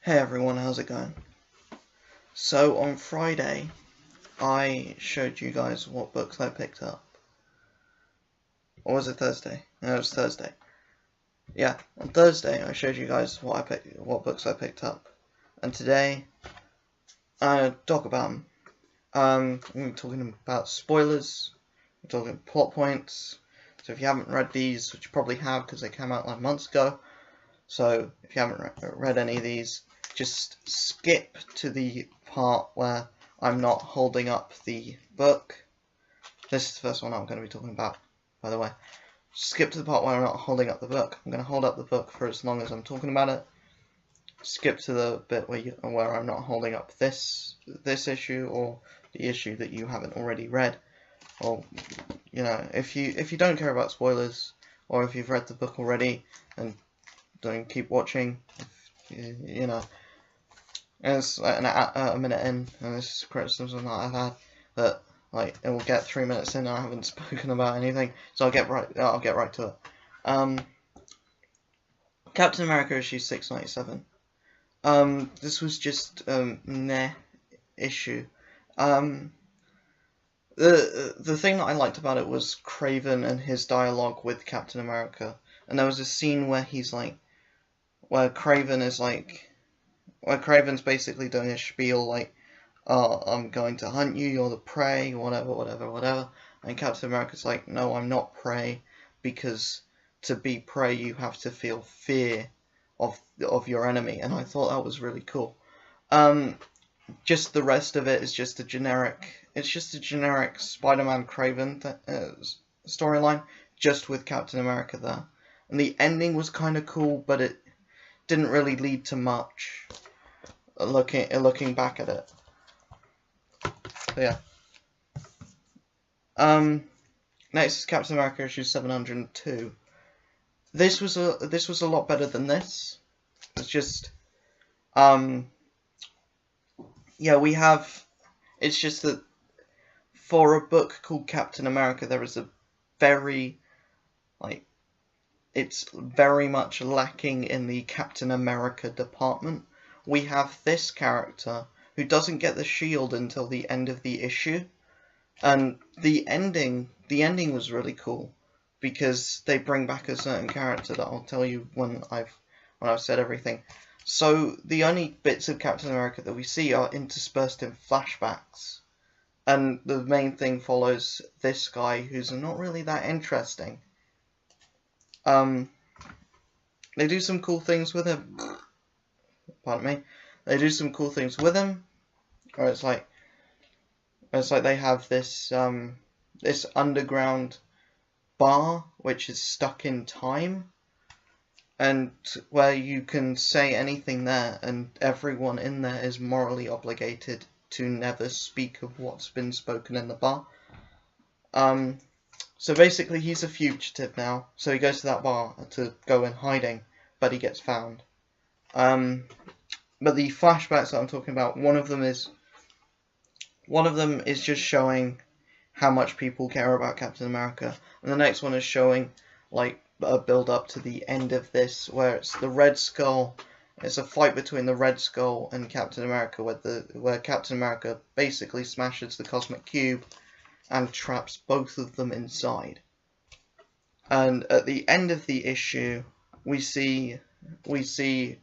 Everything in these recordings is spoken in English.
Hey everyone, how's it going? So on Friday, I showed you guys what books I picked up. Or was it Thursday? No, it was Thursday. Yeah, on Thursday I showed you guys what books I picked up. And today, I talk about them. I'm talking about spoilers, I'm talking plot points. So if you haven't read these, which you probably have because they came out like months ago, so if you haven't read any of these, just skip to the part where I'm not holding up the book. This is the first one I'm going to be talking about, by the way. Skip to the part where I'm not holding up the book. I'm going to hold up the book for as long as I'm talking about it. Skip to the bit where I'm not holding up this issue or the issue that you haven't already read. Or, you know, if you don't care about spoilers, or if you've read the book already, then don't keep watching. You know. And it's like a minute in, and this is criticism that I've had, that like it will get 3 minutes in and I haven't spoken about anything, so I'll get right to it. Captain America issue 697. This was just meh issue. The thing that I liked about it was Kraven and his dialogue with Captain America, and there was a scene where where Kraven's basically doing a spiel like, "Oh, I'm going to hunt you, you're the prey, whatever. And Captain America's like, "No, I'm not prey, because to be prey you have to feel fear of your enemy." And I thought that was really cool. Just the rest of it is just a generic Spider-Man Kraven storyline, just with Captain America there. And the ending was kind of cool, but it didn't really lead to much. Looking back at it. So yeah. Next is Captain America issue 702. This was a lot better than this. It's just it's just that for a book called Captain America, there is a it's very much lacking in the Captain America department. We have this character who doesn't get the shield until the end of the issue, and the ending was really cool because they bring back a certain character that I'll tell you when I've said everything. So the only bits of Captain America that we see are interspersed in flashbacks, and the main thing follows this guy who's not really that interesting. They do some cool things with him. Pardon me. They do some cool things with him, or it's like they have this this underground bar which is stuck in time, and where you can say anything there, and everyone in there is morally obligated to never speak of what's been spoken in the bar. So basically he's a fugitive now, so he goes to that bar to go in hiding, but he gets found. But the flashbacks that I'm talking about, one of them is just showing how much people care about Captain America, and the next one is showing like a build up to the end of this, where it's the Red Skull. It's a fight between the Red Skull and Captain America, where Captain America basically smashes the Cosmic Cube and traps both of them inside. And at the end of the issue, we see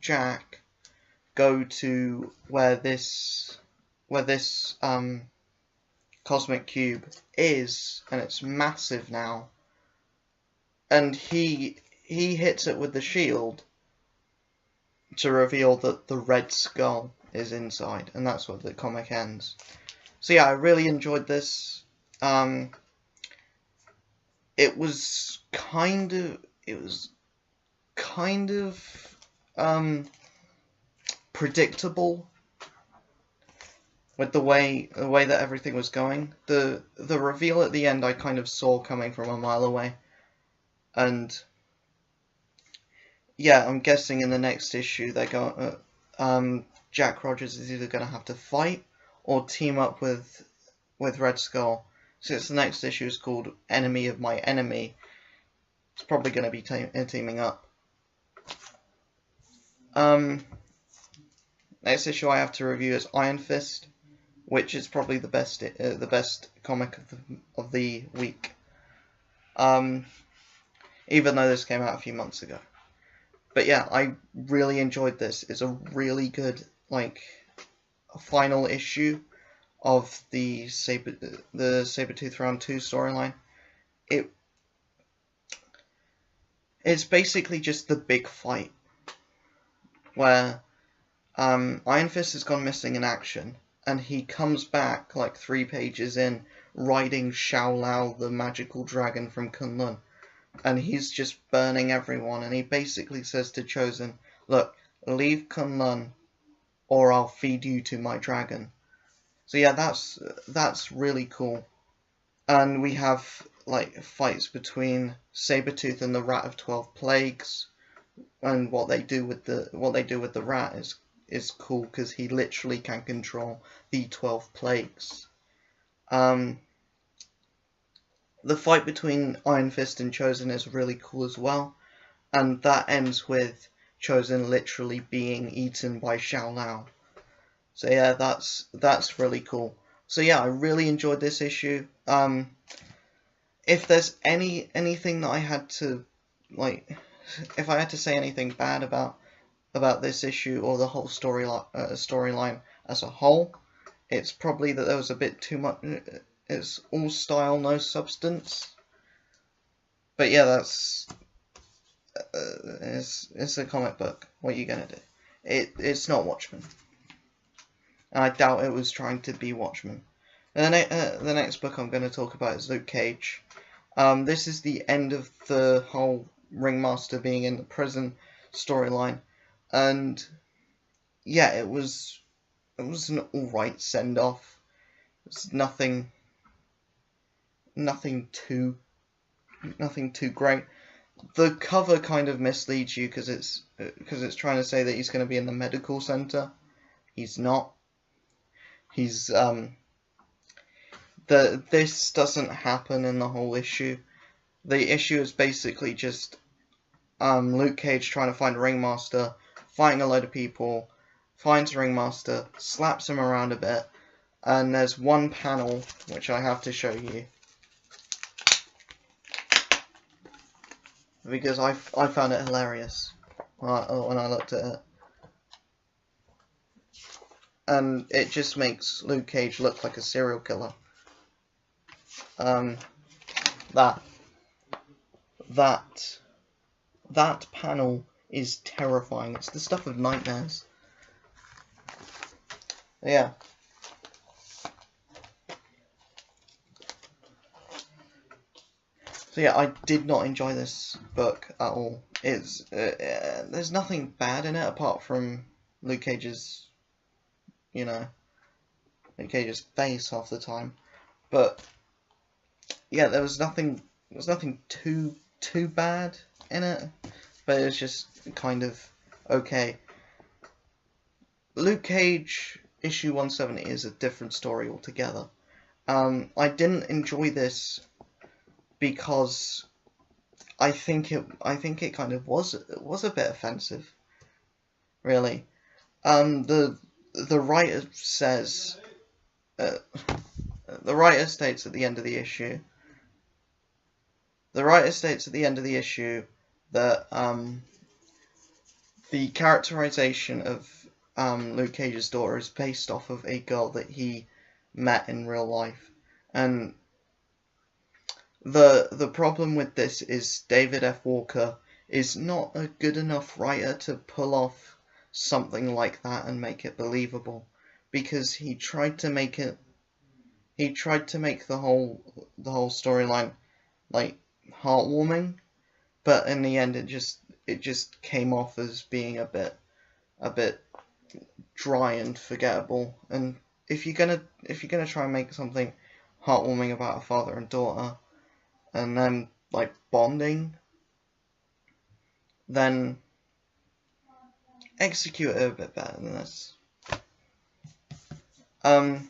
Jack go to where this Cosmic Cube is, and it's massive now. And he hits it with the shield to reveal that the Red Skull is inside, and that's where the comic ends. So yeah, I really enjoyed this. It was kind of predictable with the way that everything was going. The reveal at the end I kind of saw coming from a mile away, and yeah, I'm guessing in the next issue they're going. Jack Rogers is either going to have to fight or team up with Red Skull. Since the next issue is called Enemy of My Enemy, it's probably going to be teaming up. Next issue I have to review is Iron Fist, which is probably the best comic of the week. Even though this came out a few months ago. But yeah, I really enjoyed this. It's a really good, like, final issue of the Sabretooth Round 2 storyline. It's basically just the big fight where Iron Fist has gone missing in action, and he comes back like 3 pages in, riding Shao Lao, the magical dragon from Kunlun. And he's just burning everyone, and he basically says to Chosen, look, leave Kunlun or I'll feed you to my dragon. So yeah, that's really cool. And we have like fights between Sabretooth and the Rat of 12 Plagues, and what they do with the rat is cool because he literally can control the 12 plagues. The fight between Iron Fist and Chosen is really cool as well, and that ends with Chosen literally being eaten by Shao Lao. So yeah, that's really cool. So yeah, I really enjoyed this issue. If there's anything that I had to, like, if I had to say anything bad about this issue or the whole storyline as a whole, it's probably that there was a bit too much. It's all style, no substance. But yeah, that's it's a comic book. What are you gonna do? It's not Watchmen, and I doubt it was trying to be Watchmen. And the next book I'm going to talk about is Luke Cage. This is the end of the whole Ringmaster being in the prison storyline, and yeah, it was an alright send off. It's nothing too great. The cover kind of misleads you because it's trying to say that he's going to be in the medical center. He's not. He's this doesn't happen in the whole issue. The issue is basically just Luke Cage trying to find a Ringmaster, fighting a load of people, finds a Ringmaster, slaps him around a bit, and there's one panel which I have to show you because I found it hilarious when I looked at it. And it just makes Luke Cage look like a serial killer. That panel is terrifying. It's the stuff of nightmares. Yeah. So yeah, I did not enjoy this book at all. It's there's nothing bad in it apart from Luke Cage's, Luke Cage's face half the time. But yeah, there was nothing too bad in it, but it was just kind of okay. Luke Cage issue 170 is a different story altogether. I didn't enjoy this because I think it kind of was a bit offensive, really. The writer says, the writer states at the end of the issue. The writer states at the end of the issue that the characterization of Luke Cage's daughter is based off of a girl that he met in real life, and the problem with this is David F. Walker is not a good enough writer to pull off something like that and make it believable, because he tried to make the whole storyline like heartwarming, but in the end it just came off as being a bit dry and forgettable. And if you're gonna try and make something heartwarming about a father and daughter and then like bonding, then execute it a bit better than this. The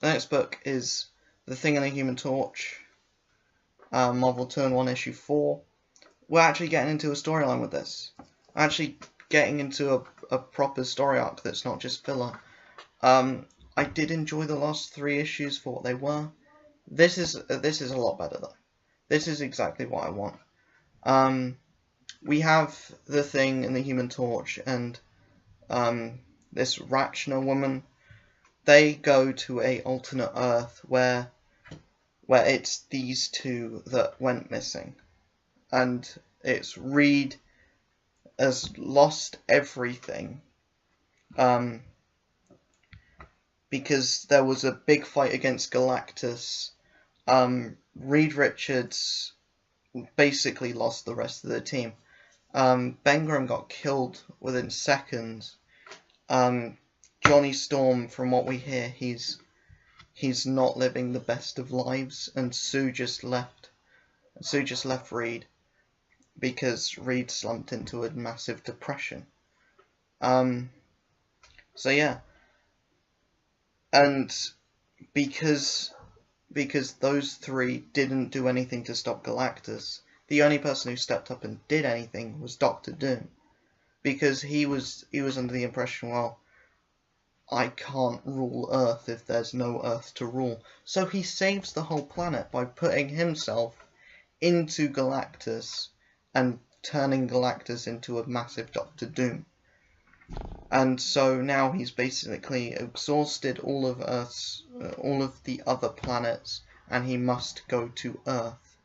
next book is The Thing and the Human Torch, Marvel 2-in-1 issue 4. We're actually getting into a storyline with this. We're actually getting into a proper story arc that's not just filler. I did enjoy the last 3 issues for what they were. This is a lot better though. This is exactly what I want. We have the Thing and the Human Torch and this Rachna woman. They go to a alternate Earth where it's these two that went missing, and it's Reed has lost everything. Because there was a big fight against Galactus. Reed Richards basically lost the rest of the team. Ben Grimm got killed within seconds. Johnny Storm, from what we hear, he's not living the best of lives, and Sue just left Reed because Reed slumped into a massive depression. So yeah. And because those 3 didn't do anything to stop Galactus, the only person who stepped up and did anything was Doctor Doom, because he was under the impression, well, I can't rule Earth if there's no Earth to rule. So he saves the whole planet by putting himself into Galactus and turning Galactus into a massive Doctor Doom. And so now he's basically exhausted all of the other planets, and he must go to Earth.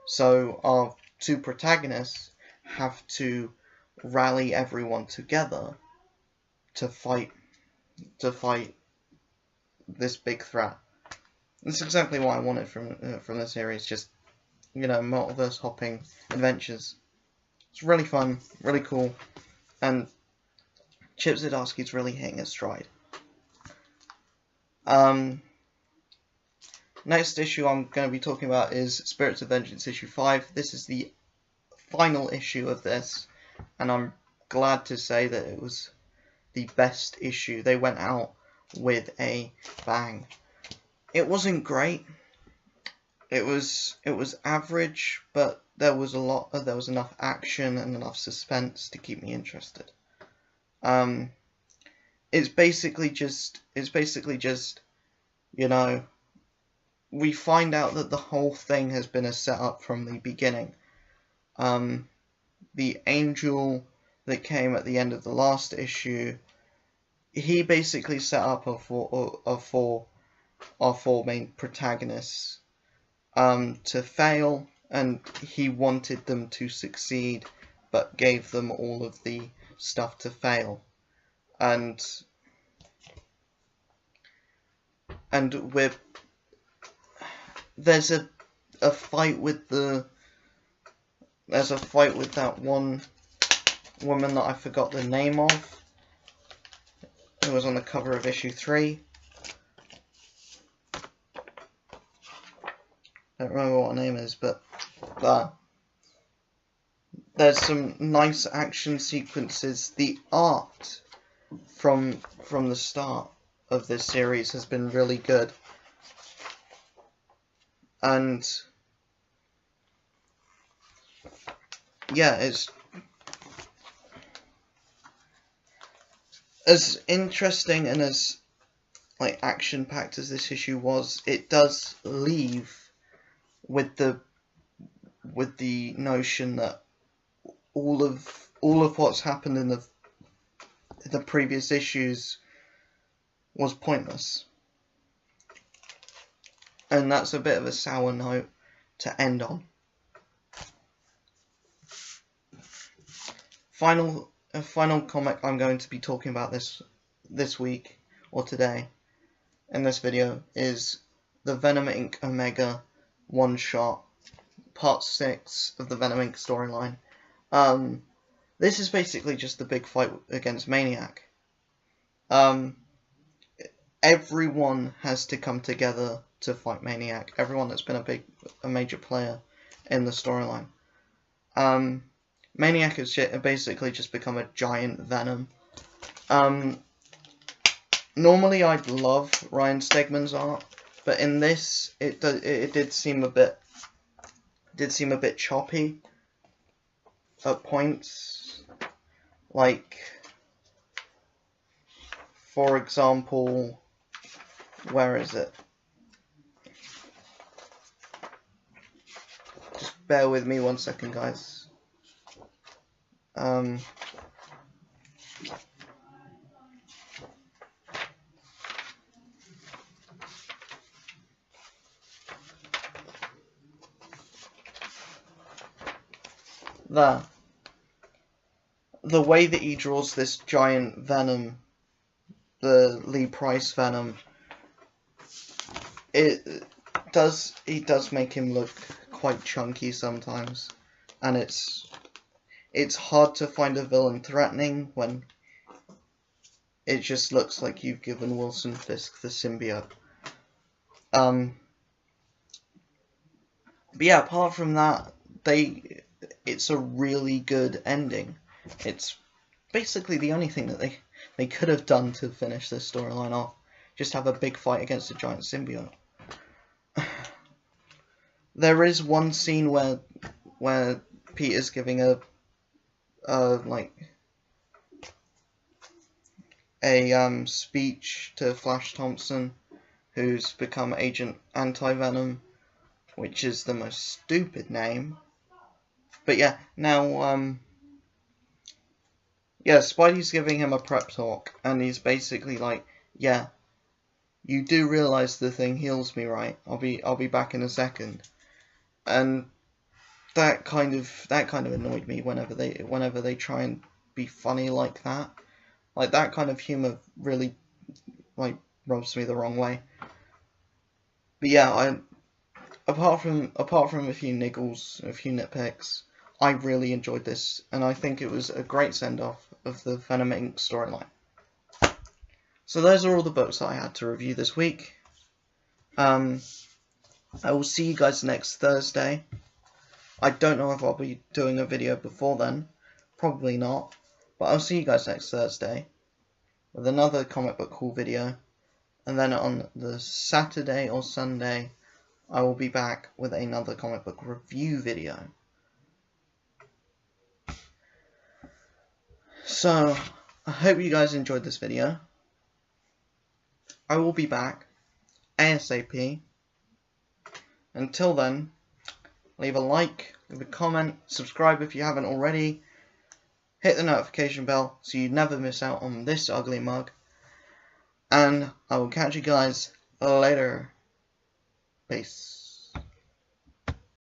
So our 2 protagonists have to rally everyone together to fight this big threat. That's exactly what I wanted from the series. Just, multiverse hopping adventures. It's really fun, really cool, and Chip Zdarsky's really hitting his stride. Next issue I'm going to be talking about is Spirits of Vengeance issue 5. This is the final issue of this, and I'm glad to say that it was the best issue. They went out with a bang. It wasn't great. It was average, but there was enough action and enough suspense to keep me interested. It's basically just, we find out that the whole thing has been a setup from the beginning. The angel that came at the end of the last issue, he basically set up our four main protagonists to fail, and he wanted them to succeed, but gave them all of the stuff to fail. And there's a fight with that one woman that I forgot the name of, who was on the cover of issue 3. I don't remember what her name is, but there's some nice action sequences. The art from the start of this series has been really good, and yeah, it's as interesting and as action-packed as this issue was. It does leave with the notion that all of what's happened in the previous issues was pointless, and that's a bit of a sour note to end on. A final comic I'm going to be talking about this week, or today, in this video, is the Venom Inc. Omega one-shot, part 6 of the Venom Inc. storyline. This is basically just the big fight against Maniac. Everyone has to come together to fight Maniac. Everyone that's been a major player in the storyline. Maniac has basically just become a giant Venom. Normally I'd love Ryan Stegman's art, but in this it did seem a bit choppy at points. For example, where is it? Just bear with me 1 second, guys. There. The way that he draws this giant Venom, the Lee Price Venom, he does make him look quite chunky sometimes, and it's hard to find a villain threatening when it just looks like you've given Wilson Fisk the symbiote. But yeah, apart from that, it's a really good ending. It's basically the only thing that they could have done to finish this storyline off. Just have a big fight against a giant symbiote. There is one scene where Peter's giving a speech to Flash Thompson, who's become Agent Anti-Venom, which is the most stupid name. But yeah, now Spidey's giving him a prep talk, and he's basically like, yeah, you do realise the thing heals me, right? I'll be back in a second. And that kind of annoyed me whenever they try and be funny like that. Like, that kind of humour really rubs me the wrong way. But yeah, apart from a few niggles, a few nitpicks, I really enjoyed this, and I think it was a great send-off of the Venom Inc. storyline. So those are all the books that I had to review this week. I will see you guys next Thursday. I don't know if I'll be doing a video before then. Probably not. But I'll see you guys next Thursday with another comic book haul video. And then on the Saturday or Sunday, I will be back with another comic book review video. So, I hope you guys enjoyed this video. I will be back ASAP. Until then, leave a like, leave a comment, subscribe if you haven't already, hit the notification bell so you never miss out on this ugly mug, and I will catch you guys later. Peace.